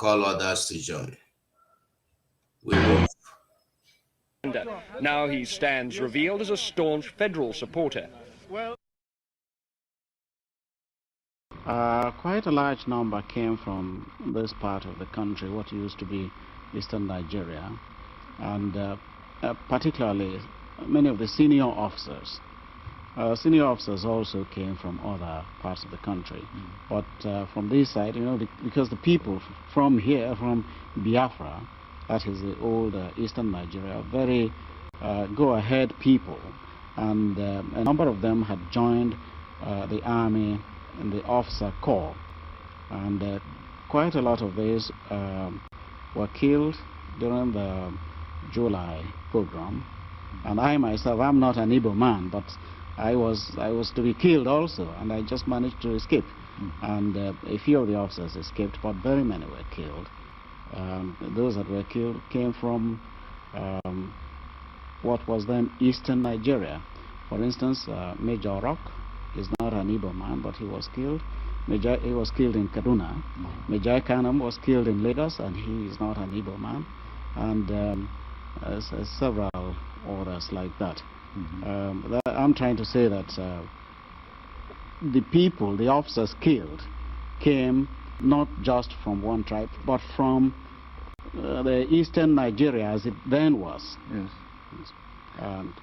call others to join. We move. Now he stands revealed as a staunch federal supporter. Quite a large number came from this part of the country, what used to be eastern Nigeria, and particularly many of the senior officers. Senior officers also came from other parts of the country, but from this side, you know, because the people from here, from Biafra, that is the old eastern Nigeria, very go-ahead people, and a number of them had joined the army in the officer corps, and quite a lot of these were killed during the July pogrom. And I myself, I'm not an Igbo man, but I was to be killed also, and I just managed to escape. And a few of the officers escaped, but very many were killed. Those that were killed came from what was then eastern Nigeria. For instance, Major Rock is not an Igbo man, but he was killed. He was killed in Kaduna. Major Kanam was killed in Lagos, and he is not an Igbo man. And several others like that. I'm trying to say that the people, the officers killed, came not just from one tribe, but from the eastern Nigeria as it then was. Yes. And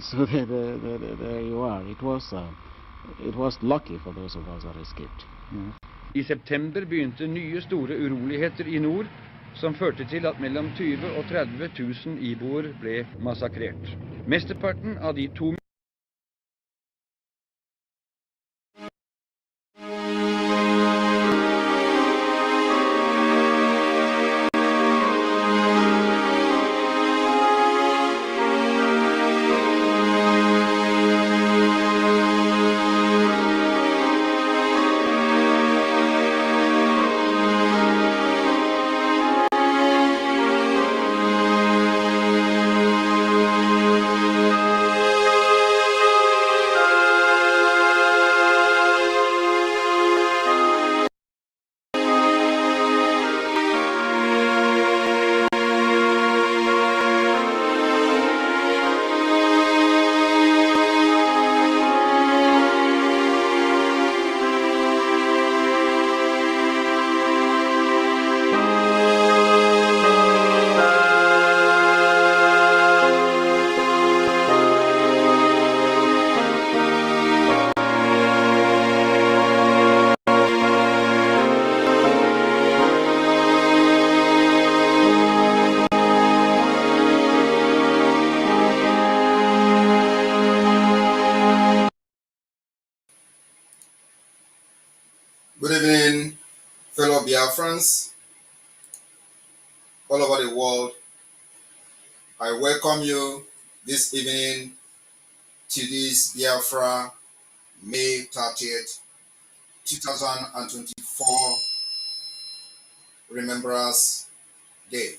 so there you are. It was lucky for those of us that escaped. Yes. I september begynte nye store uroligheter I nord, som førte til at mellom 20 og 30 000 iboer ble massakrert. Mesteparten av de 2Good evening, fellow Biafrans all over the world. I welcome you this evening to this Biafra May 30th, 2024 Remembrance Day.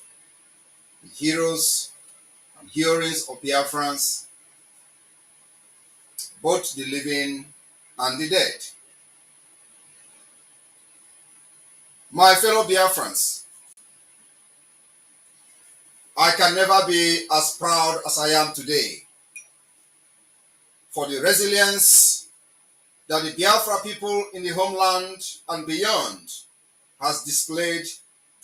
The heroes and heroines of Biafrans, both the living and the dead. My fellow Biafrans, I can never be as proud as I am today for the resilience that the Biafra people in the homeland and beyond has displayed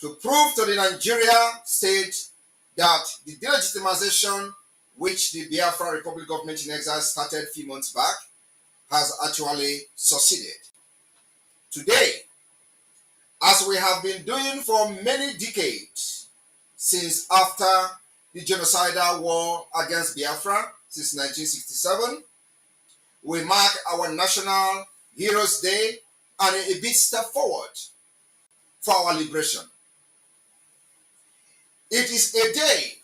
to prove to the Nigeria state that the delegitimization which the Biafra Republic government in exile started a few months back has actually succeeded. Today, as we have been doing for many decades, since after the genocidal war against Biafra, since 1967, we mark our National Heroes Day and a big step forward for our liberation. It is a day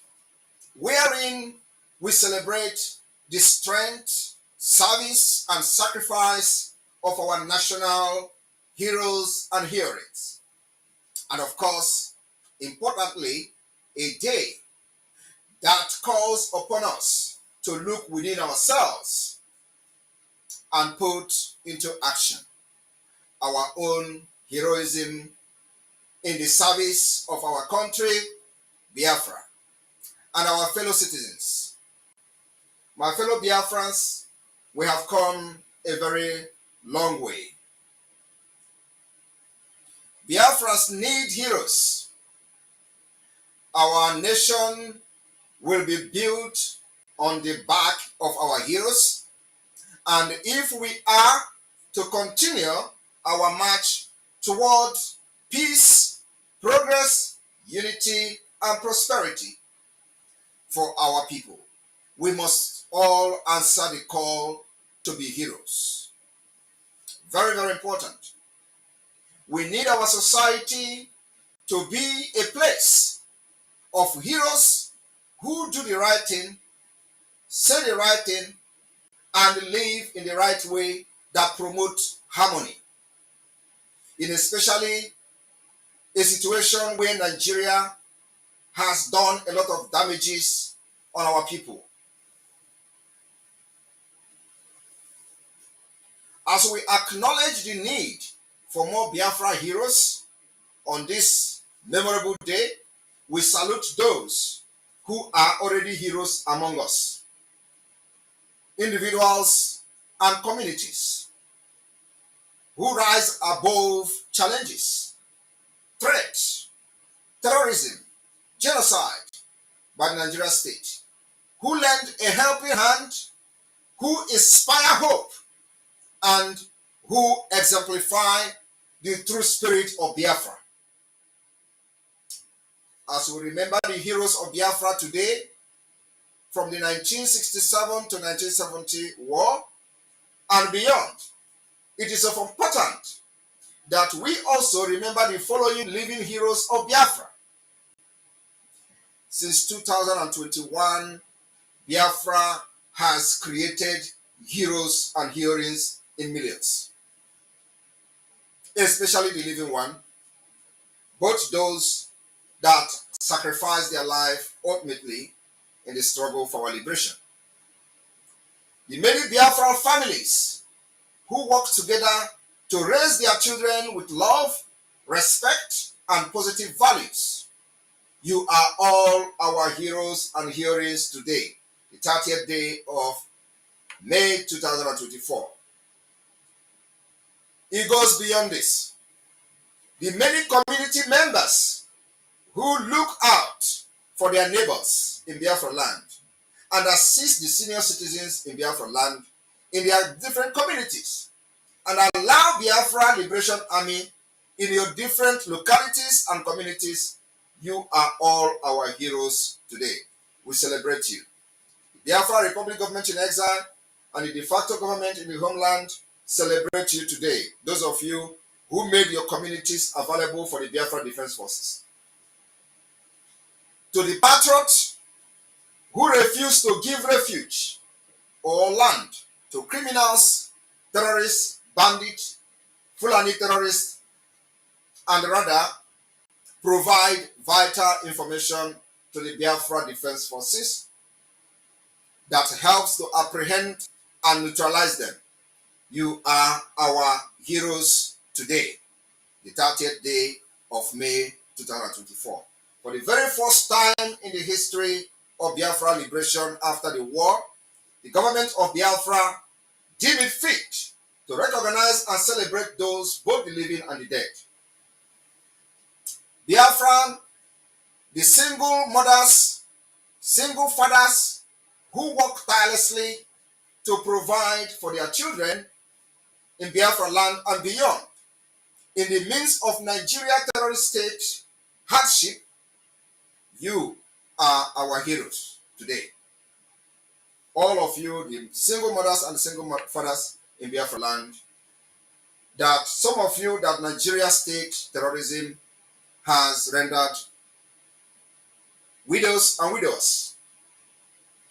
wherein we celebrate the strength, service, and sacrifice of our national heroes and heroines. And of course, importantly, a day that calls upon us to look within ourselves and put into action our own heroism in the service of our country, Biafra, and our fellow citizens. My fellow Biafrans, we have come a very long way. Biafrans need heroes. Our nation will be built on the back of our heroes, and if we are to continue our march toward peace, progress, unity, and prosperity for our people, we must all answer the call to be heroes. Very, very important. We need our society to be a place of heroes who do the right thing, say the right thing, and live in the right way that promotes harmony. In especially a situation where Nigeria has done a lot of damages on our people. As we acknowledge the need for more Biafra heroes on this memorable day, we salute those who are already heroes among us, individuals and communities who rise above challenges, threats, terrorism, genocide by the Nigerian state, who lend a helping hand, who inspire hope, and who exemplify the true spirit of Biafra. As we remember the heroes of Biafra today, from the 1967 to 1970 war and beyond, it is of importance that we also remember the following living heroes of Biafra. Since 2021, Biafra has created heroes and heroines in millions, especially the living one, both those that sacrifice their life ultimately in the struggle for our liberation. The many Biafra families who work together to raise their children with love, respect, and positive values. You are all our heroes and heroines today, the 30th day of May 2024. It goes beyond this. The many community members who look out for their neighbors in Biafra land and assist the senior citizens in Biafra land in their different communities, and allow Biafra Liberation Army in your different localities and communities. You are all our heroes today. We celebrate you. The Biafra Republic Government in Exile and the de facto government in the homeland celebrate you today. Those of you who made your communities available for the Biafra Defense Forces. To the patriots who refuse to give refuge or land to criminals, terrorists, bandits, Fulani terrorists, and rather provide vital information to the Biafra Defense Forces that helps to apprehend and neutralize them. You are our heroes today, the 30th day of May 2024. For the very first time in the history of Biafra liberation after the war, the government of Biafra deemed it fit to recognize and celebrate those, both the living and the dead. Biafra, the single mothers, single fathers who work tirelessly to provide for their children in Biafra land and beyond, in the midst of Nigeria terrorist state hardship. You are our heroes today. All of you, the single mothers and single fathers in Biafra land, that some of you that Nigeria state terrorism has rendered widows and widowers.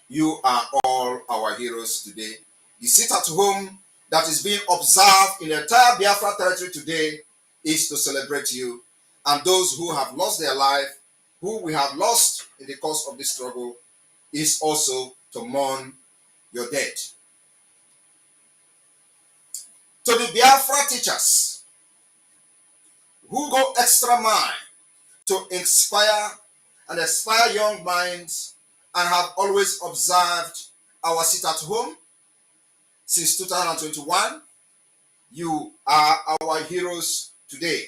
You are all our heroes today. The sit at home that is being observed in the entire Biafra territory today is to celebrate you, and those who have lost their life, who we have lost in the course of this struggle, is also to mourn your dead. To the Biafra teachers, who go extra mile to inspire and inspire young minds and have always observed our sit at home since 2021. You are our heroes today,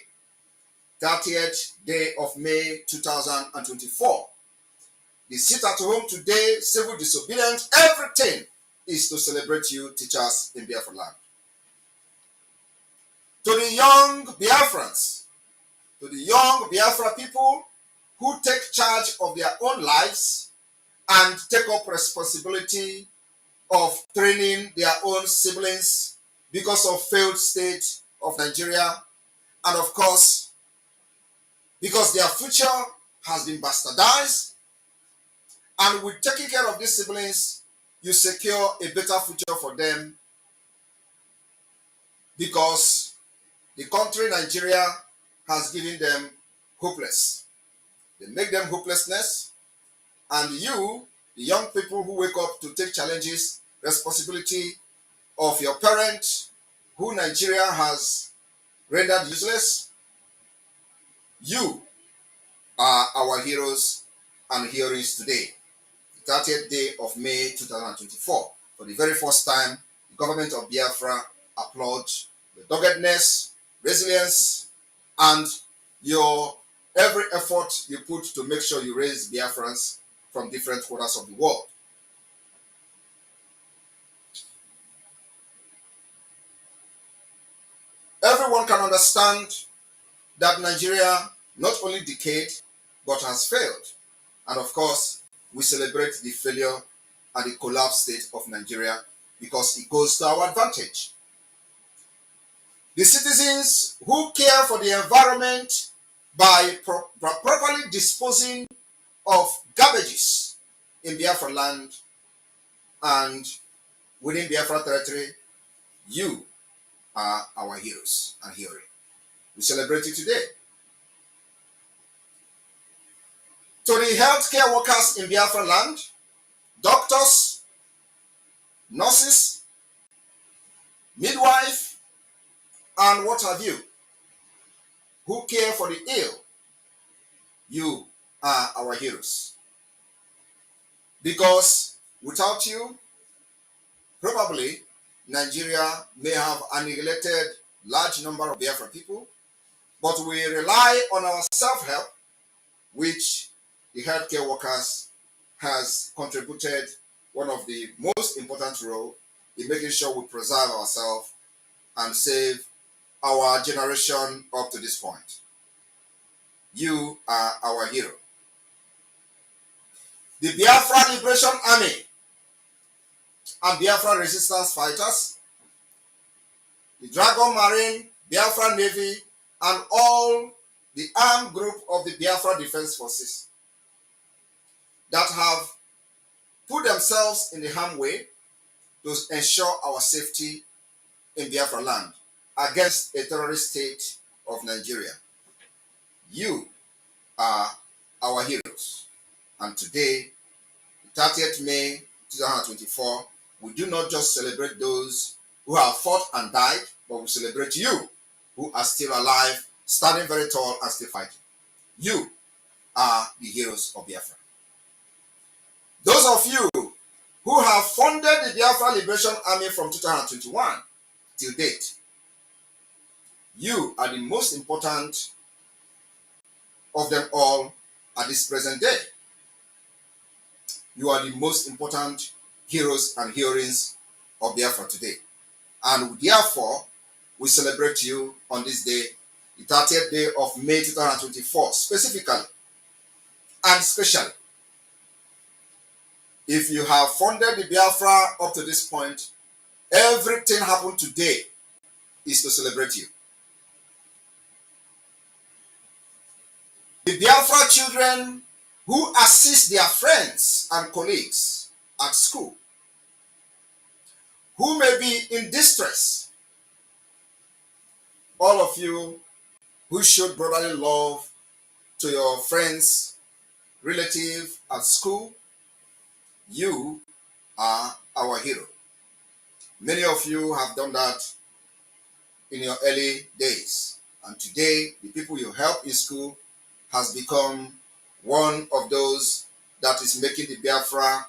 30th day of May 2024. The sit at home today, civil disobedience, everything is to celebrate you, teachers in Biafra land. To the young Biafrans, to the young Biafra people who take charge of their own lives and take up responsibility of training their own siblings because of failed state of Nigeria, and of course, because their future has been bastardized, and with taking care of these siblings, you secure a better future for them, because the country Nigeria has given them hopeless. They make them hopelessness, and you, the young people who wake up to take challenges, responsibility of your parents, who Nigeria has rendered useless, you are our heroes and heroines today. The 30th day of May 2024. For the very first time, the government of Biafra applauds the doggedness, resilience, and your every effort you put to make sure you raise Biafrans from different corners of the world. Everyone can understand that Nigeria not only decayed, but has failed. And of course, we celebrate the failure and the collapsed state of Nigeria because it goes to our advantage. The citizens who care for the environment by properly disposing of garbages in Biafra land and within Biafra territory, you are our heroes and heroines. We celebrate you today. To the healthcare workers in Biafra land, doctors, nurses, midwife, and what have you, who care for the ill, you are our heroes. Because without you, probably Nigeria may have annihilated large number of Biafra people, but we rely on our self-help, which the healthcare workers has contributed one of the most important role in making sure we preserve ourselves and save our generation up to this point. You are our hero. The Biafra Liberation Army and Biafra resistance fighters, the Dragon Marine, Biafra Navy, and all the armed group of the Biafra Defense Forces that have put themselves in the harm way to ensure our safety in Biafra land against a terrorist state of Nigeria. You are our heroes. And today, 30th May 2024, we do not just celebrate those who have fought and died, but we celebrate you who are still alive, standing very tall and still fighting. You are the heroes of Biafra. Those of you who have funded the Biafra Liberation Army from 2021 till date, you are the most important of them all at this present day. You are the most important heroes and heroines of Biafra today. And therefore, we celebrate you on this day, the 30th day of May 2024, specifically and specially. If you have funded the Biafra up to this point, everything happened today is to celebrate you. The Biafra children who assist their friends and colleagues at school, who may be in distress, all of you who showed brotherly love to your friends, relatives at school, you are our hero. Many of you have done that in your early days. And today, the people you help in school has become one of those that is making the Biafra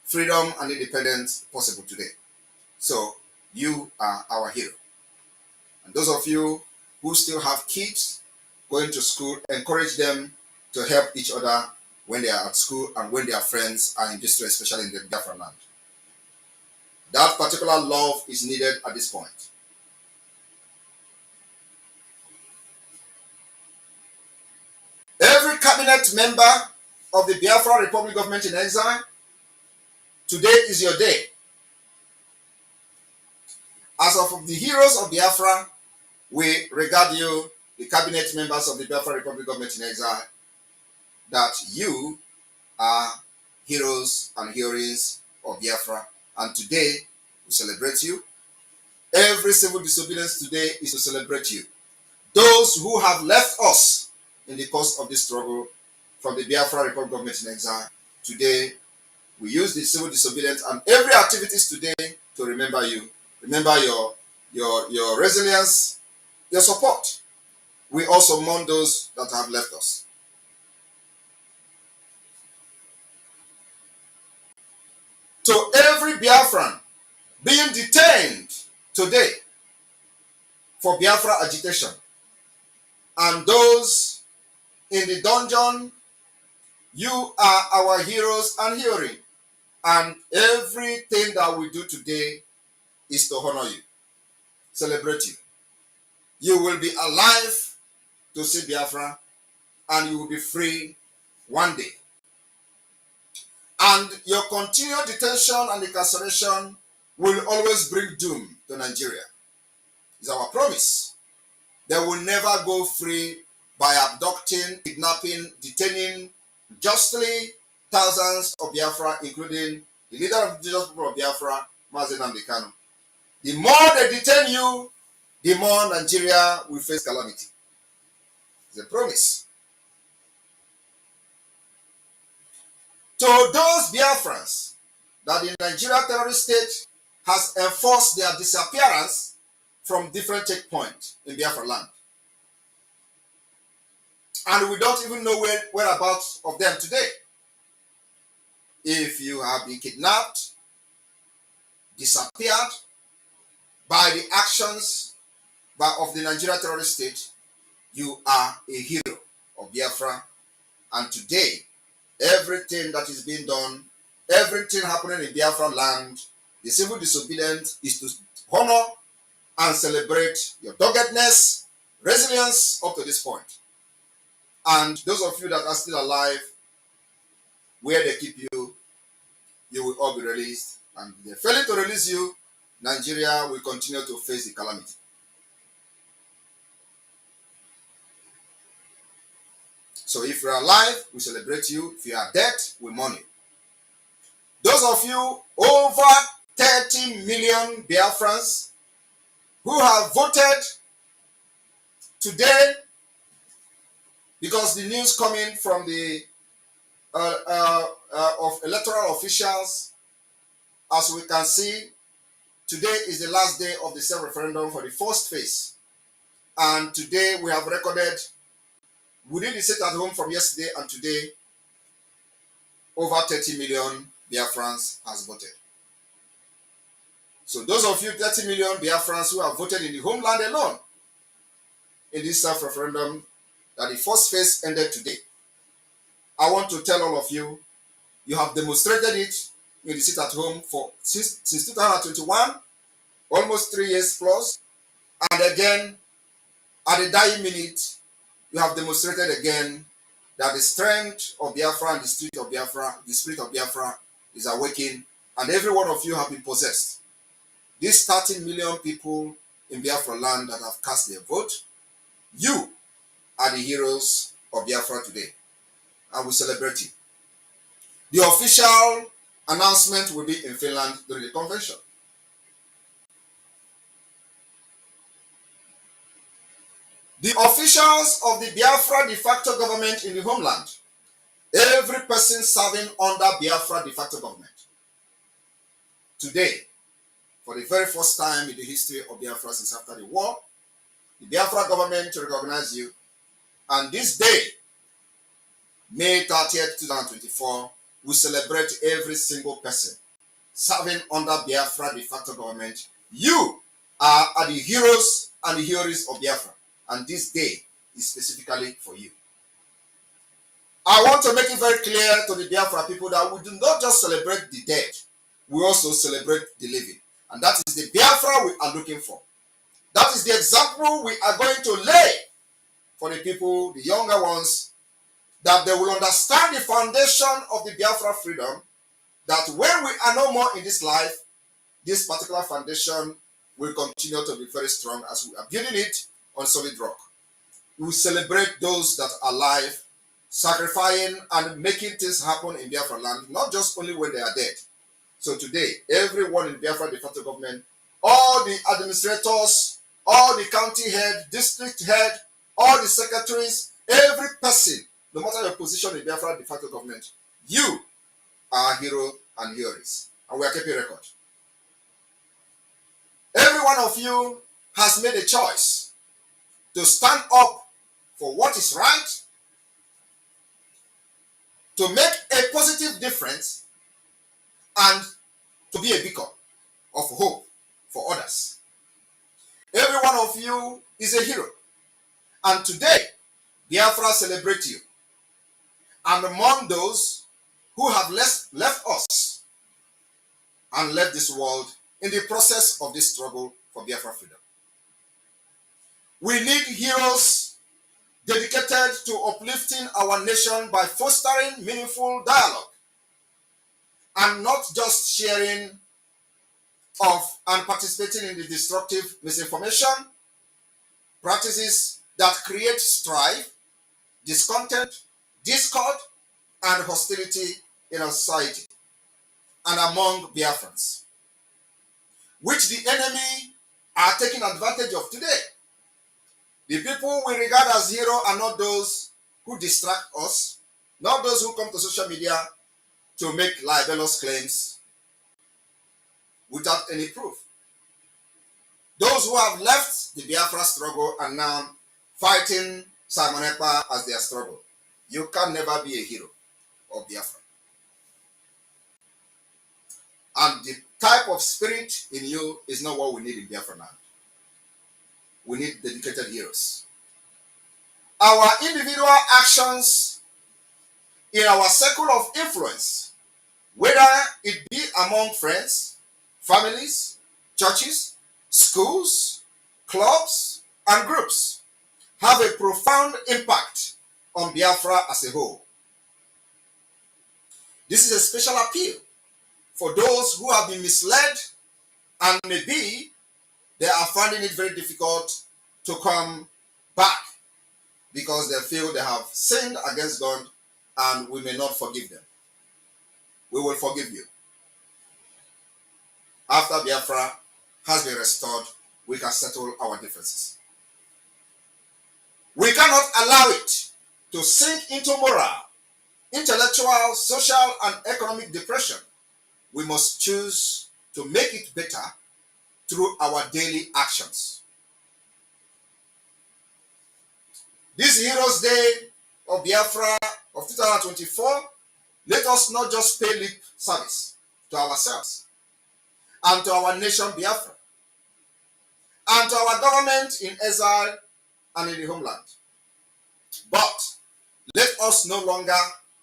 freedom and independence possible today. So you are our hero. And those of you who still have kids going to school, encourage them to help each other when they are at school and when their friends are in distress, especially in the Biafra land. That particular love is needed at this point. Every cabinet member of the Biafra Republic government in exile, today is your day. As of the heroes of Biafra, we regard you, the cabinet members of the Biafra Republic government in exile, that you are heroes and heroines of Biafra. And today, we celebrate you. Every civil disobedience today is to celebrate you. Those who have left us in the course of this struggle from the Biafra Republic government in exile, today we use the civil disobedience and every activities today to remember you. Remember your resilience, your support. We also mourn those that have left us. To every Biafran being detained today for Biafra agitation, and those in the dungeon, you are our heroes and heroine. And everything that we do today is to honor you, celebrate you. You will be alive to see Biafra, and you will be free one day. And your continued detention and incarceration will always bring doom to Nigeria. It's our promise. They will never go free by abducting, kidnapping, detaining justly thousands of Biafra, including the leader of the indigenous people of Biafra, Mazi Nnamdi Kanu. The more they detain you, the more Nigeria will face calamity. It's a promise. To those Biafrans that the Nigeria terrorist state has enforced their disappearance from different checkpoints in Biafra land, and we don't even know whereabouts of them today. If you have been kidnapped, disappeared by the actions of the Nigeria terrorist state, you are a hero of Biafra. And today, everything that is being done, everything happening in Biafra land, the civil disobedience is to honor and celebrate your doggedness, resilience up to this point. And those of you that are still alive, where they keep you, you will all be released. And if they're failing to release you, Nigeria will continue to face the calamity. So if you're alive, we celebrate you. If you are dead, we mourn you. Those of you, over 30 million Biafrans who have voted today, because the news coming from the of electoral officials, as we can see, today is the last day of the self-referendum for the first phase. And today we have recorded, within the sit at home from yesterday and today, over 30 million Biafrans has voted. So those of you 30 million Biafrans who have voted in the homeland alone in this self-referendum, that the first phase ended today, I want to tell all of you, you have demonstrated it in the sit at home for since 2021, almost 3 years plus, and again at the dying minute, you have demonstrated again that the strength of Biafra and the spirit of Biafra is awakening, and every one of you have been possessed. These 30 million people in Biafra land that have cast their vote, you are the heroes of Biafra today, and we celebrate you. The official announcement will be in Finland during the convention. The officials of the Biafra de facto government in the homeland, every person serving under Biafra de facto government, today, for the very first time in the history of Biafra since after the war, the Biafra government to recognize you. And this day, May 30th, 2024, we celebrate every single person serving under Biafra de facto government. You are the heroes and the heroes of Biafra. And this day is specifically for you. I want to make it very clear to the Biafra people that we do not just celebrate the dead, we also celebrate the living. And that is the Biafra we are looking for. That is the example we are going to lay for the people, the younger ones, that they will understand the foundation of the Biafra freedom, that when we are no more in this life, this particular foundation will continue to be very strong as we are building it on solid rock. We will celebrate those that are alive, sacrificing and making things happen in Biafra land, not just only when they are dead. So today, everyone in Biafra de facto government, all the administrators, all the county head, district head, all the secretaries, every person, no matter your position in Biafra de facto government, you are a hero and heroes. And we are keeping record. Every one of you has made a choice to stand up for what is right, to make a positive difference, and to be a beacon of hope for others. Every one of you is a hero. And today, Biafra celebrates you. And among those who have left us and left this world in the process of this struggle for Biafra freedom. We need heroes dedicated to uplifting our nation by fostering meaningful dialogue and not just sharing of and participating in the destructive misinformation practices that create strife, discontent, discord, and hostility in our society and among Biafrans, which the enemy are taking advantage of today. The people we regard as heroes are not those who distract us, not those who come to social media to make libelous claims without any proof. Those who have left the Biafra struggle and now fighting Simon Ekpa as their struggle. You can never be a hero of Biafra. And the type of spirit in you is not what we need in Biafra land. We need dedicated heroes. Our individual actions in our circle of influence, whether it be among friends, families, churches, schools, clubs, and groups, have a profound impact on Biafra as a whole. This is a special appeal for those who have been misled and maybe they are finding it very difficult to come back because they feel they have sinned against God and we may not forgive them. We will forgive you. After Biafra has been restored, we can settle our differences. We cannot allow it to sink into moral, intellectual, social, and economic depression. We must choose to make it better through our daily actions. This Heroes Day of Biafra of 2024, let us not just pay lip service to ourselves and to our nation Biafra and to our government in exile and in the homeland. But let us no longer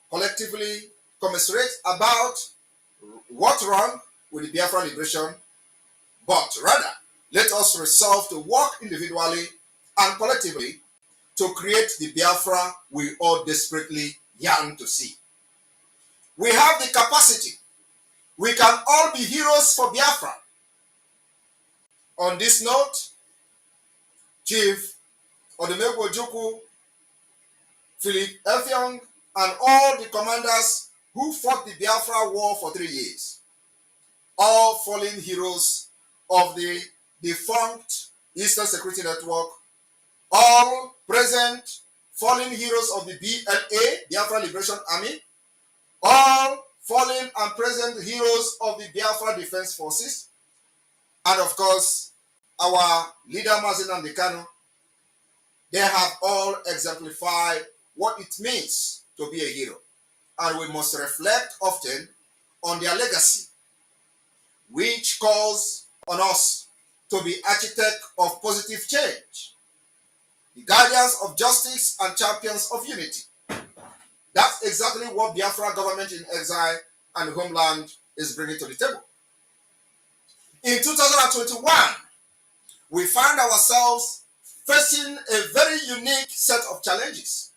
collectively commiserate about what's wrong with the Biafra liberation, but rather let us resolve to work individually and collectively to create the Biafra we all desperately yearn to see. We have the capacity. We can all be heroes for Biafra. On this note, Chief Odumegwu Ojukwu, Philip Effiong, and all the commanders who fought the Biafra war for 3 years, all fallen heroes of the defunct Eastern Security Network, all present fallen heroes of the BLA, Biafra Liberation Army, all fallen and present heroes of the Biafra Defense Forces, and of course, our leader Mazi Nnamdi Kanu, They have all exemplified what it means to be a hero, and we must reflect often on their legacy, which calls on us to be architects of positive change, the guardians of justice and champions of unity. That's exactly what Biafra government in exile and homeland is bringing to the table. In 2021, we find ourselves facing a very unique set of challenges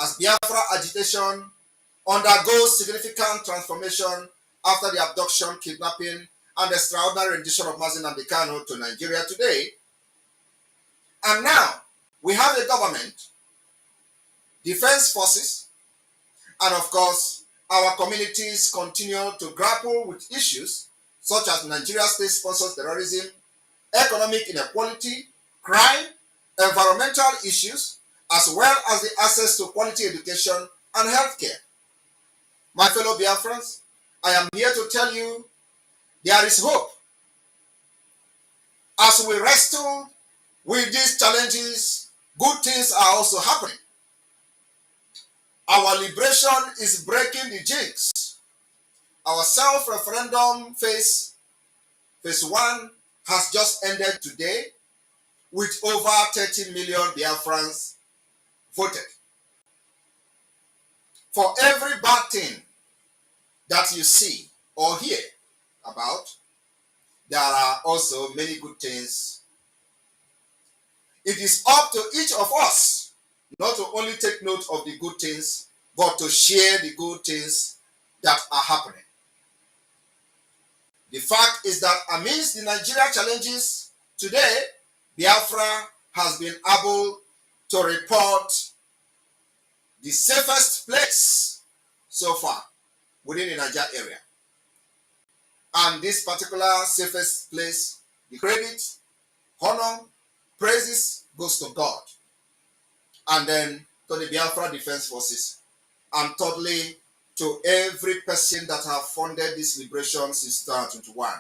as Biafra agitation undergoes significant transformation after the abduction, kidnapping, and extraordinary rendition of Mazi Nnamdi Kanu to Nigeria today. And now we have a government, defense forces, and of course, our communities continue to grapple with issues such as Nigeria state-sponsored terrorism, economic inequality, crime, environmental issues, as well as the access to quality education and healthcare. My fellow Biafrans, I am here to tell you there is hope. As we wrestle with these challenges, good things are also happening. Our liberation is breaking the jinx. Our self-referendum phase 1 has just ended today with over 30 million Biafrans voted. For every bad thing that you see or hear about, there are also many good things. It is up to each of us not to only take note of the good things, but to share the good things that are happening. The fact is that amidst the Nigeria challenges today, Biafra has been able to report the safest place so far within the Niger area. And this particular safest place, the credit, honor, praises goes to God. And then to the Biafra Defense Forces. And thirdly, to every person that have funded this liberation since 2021.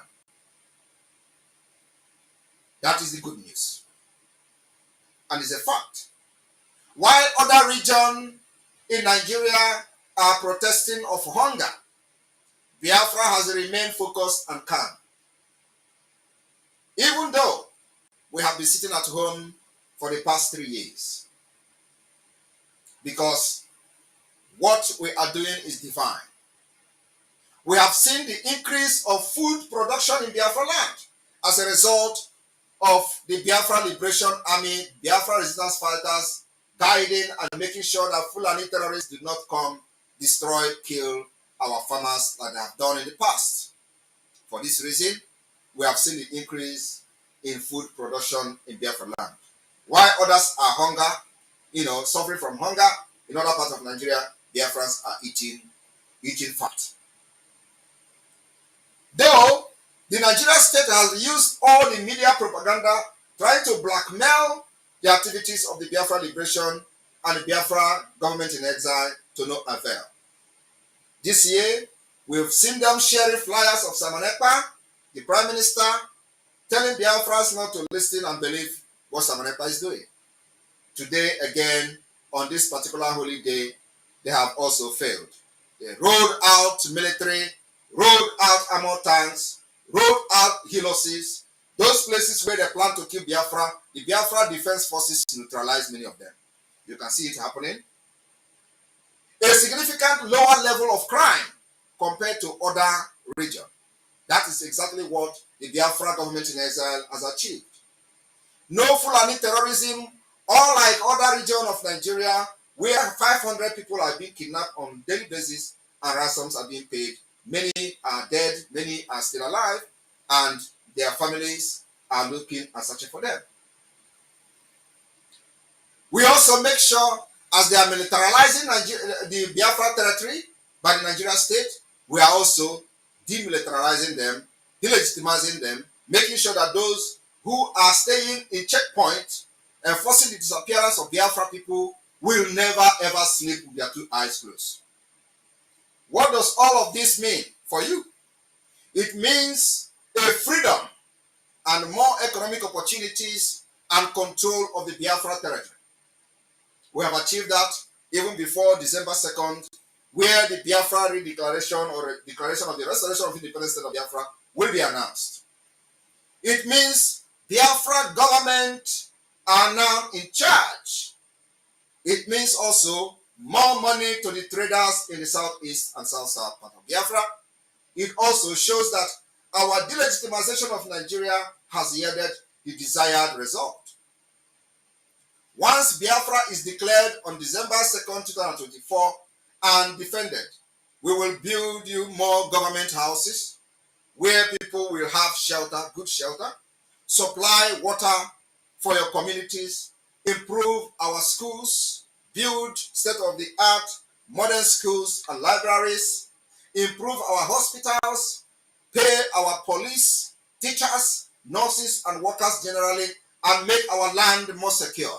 That is the good news. And it's a fact. While other regions in Nigeria are protesting of hunger, Biafra has remained focused and calm. Even though we have been sitting at home for the past 3 years. Because what we are doing is divine. We have seen the increase of food production in Biafra land as a result of the Biafra Liberation Army, Biafra resistance fighters guiding and making sure that Fulani terrorists do not come, destroy, kill our farmers like they have done in the past. For this reason, we have seen the increase in food production in Biafra land. While others are suffering from hunger, in other parts of Nigeria, Biafrans are eating fat. Though the Nigerian state has used all the media propaganda trying to blackmail the activities of the Biafra Liberation and the Biafra government in exile to no avail. This year, we've seen them sharing flyers of Ekpa, the Prime Minister, telling Biafrans not to listen and believe what Ekpa is doing. Today, again, on this particular holy day, they have also failed. They rolled out military, rolled out armored tanks, rolled out helices, those places where they plan to kill Biafra. The Biafra Defense Forces neutralized many of them. You can see it happening. A significant lower level of crime compared to other regions. That is exactly what the Biafra government in exile has achieved. No Fulani terrorism, unlike other regions of Nigeria, where 500 people are being kidnapped on a daily basis and ransoms are being paid. Many are dead, many are still alive, and their families are looking and searching for them. We also make sure, as they are militarizing the Biafra territory by the Nigerian state, we are also demilitarizing them, delegitimizing them, making sure that those who are staying in checkpoints and forcing the disappearance of Biafra people will never ever sleep with their 2 eyes closed. What does all of this mean for you? It means a freedom and more economic opportunities and control of the Biafra territory. We have achieved that even before December 2nd, where the Biafra redeclaration or declaration of the restoration of independent state of Biafra will be announced. It means Biafra government are now in charge. It means also more money to the traders in the southeast and south-south part of Biafra. It also shows that our delegitimization of Nigeria has yielded the desired result. Once Biafra is declared on December 2nd, 2024 and defended, we will build you more government houses where people will have shelter, good shelter, supply water for your communities, improve our schools, build state-of-the-art modern schools and libraries, improve our hospitals, pay our police, teachers, nurses, and workers generally, and make our land more secured.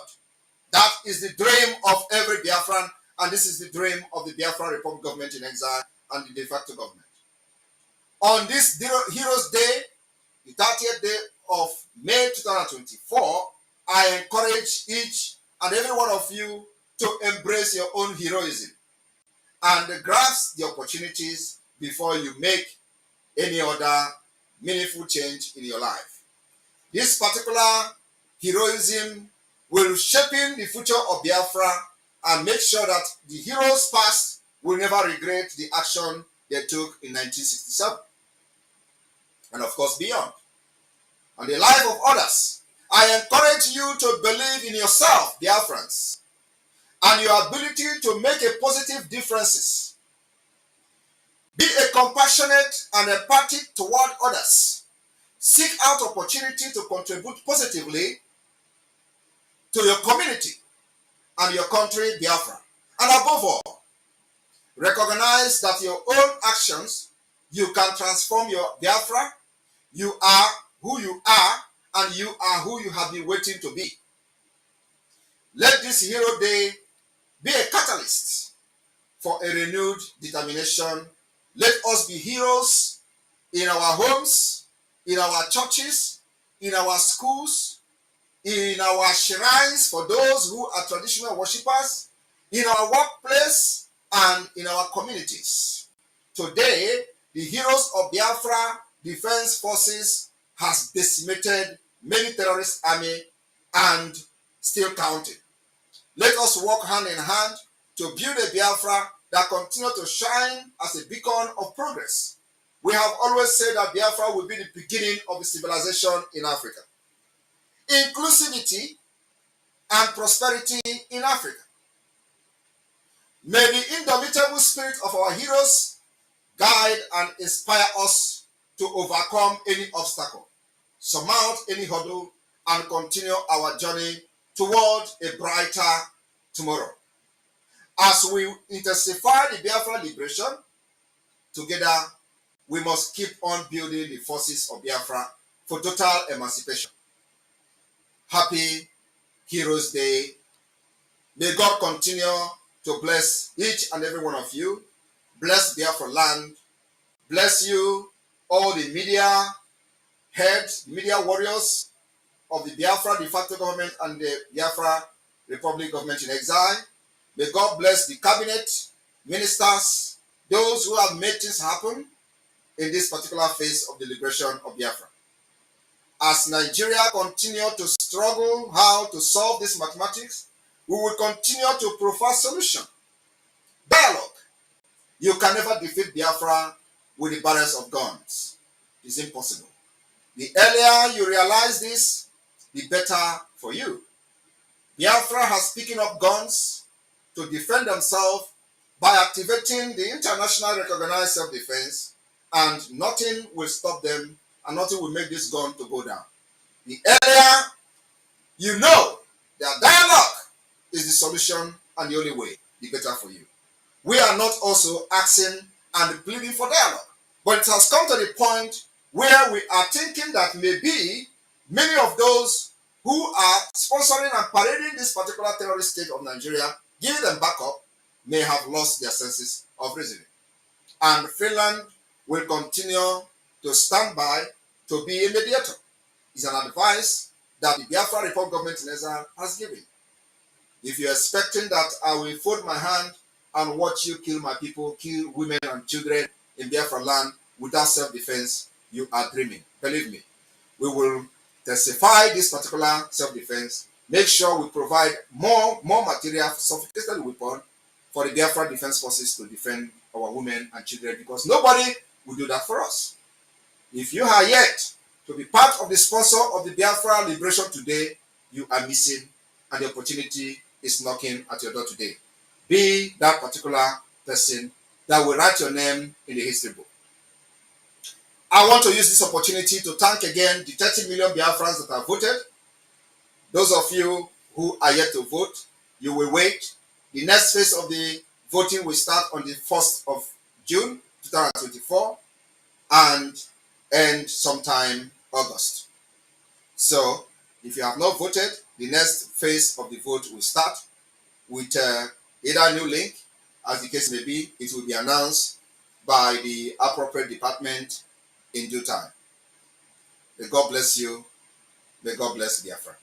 That is the dream of every Biafran, and this is the dream of the Biafra Republic government in exile and the de facto government. On this Heroes Day, the 30th day of May 2024, I encourage each and every one of you to embrace your own heroism and grasp the opportunities before you make any other meaningful change in your life. This particular heroism will shape in the future of Biafra and make sure that the heroes past will never regret the action they took in 1967 and of course beyond. And the life of others. I encourage you to believe in yourself, Biafrans, and your ability to make a positive differences. Be a compassionate and empathic toward others. Seek out opportunity to contribute positively to your community and your country, Biafra. And above all, recognize that your own actions, you can transform your Biafra. You are who you are, and you are who you have been waiting to be. Let this Hero Day be a catalyst for a renewed determination. Let us be heroes in our homes, in our churches, in our schools, in our shrines for those who are traditional worshippers, in our workplace, and in our communities. Today, the heroes of Biafra Defense Forces has decimated many terrorist army and still counting. Let us work hand in hand to build a Biafra that continue to shine as a beacon of progress. We have always said that Biafra will be the beginning of the civilization in Africa. Inclusivity and prosperity in Africa. May the indomitable spirit of our heroes guide and inspire us to overcome any obstacle, surmount any hurdle, and continue our journey toward a brighter tomorrow. As we intensify the Biafra liberation, together we must keep on building the forces of Biafra for total emancipation. Happy Heroes Day. May God continue to bless each and every one of you. Bless Biafra land. Bless you, all the media heads, media warriors of the Biafra de facto government and the Biafra Republic government in exile. May God bless the cabinet, ministers, those who have made things happen in this particular phase of the liberation of Biafra. As Nigeria continue to struggle how to solve this mathematics, we will continue to provide solution. Dialogue. You can never defeat Biafra with the barrels of guns. It's impossible. The earlier you realize this, the better for you. Biafra has picking up guns to defend themselves by activating the international recognized self-defense, and nothing will stop them and nothing will make this gun to go down. The earlier you know that dialogue is the solution and the only way, the better for you. We are not also asking and pleading for dialogue, but it has come to the point where we are thinking that maybe many of those who are sponsoring and parading this particular terrorist state of Nigeria, giving them backup, may have lost their senses of reasoning. And Finland will continue to stand by to be a mediator. It's an advice that the Biafra Republic government in exile has given. If you're expecting that I will fold my hand and watch you kill my people, kill women and children in Biafra land without self-defense, you are dreaming. Believe me, we will intensify this particular self-defense, make sure we provide more material, sophisticated weapon for the Biafra Defense Forces to defend our women and children, because nobody will do that for us. If you are yet to be part of the sponsor of the Biafra liberation today, you are missing, and the opportunity is knocking at your door today. Be that particular person that will write your name in the history book. I want to use this opportunity to thank again the 30 million Biafrans that have voted. Those of you who are yet to vote, you will wait. The next phase of the voting will start on the 1st of June 2024 and end sometime August. So, if you have not voted, the next phase of the vote will start with either a new link, as the case may be. It will be announced by the appropriate department in due time. May God bless you. May God bless Biafra.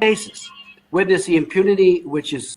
Basis, where there's the impunity which is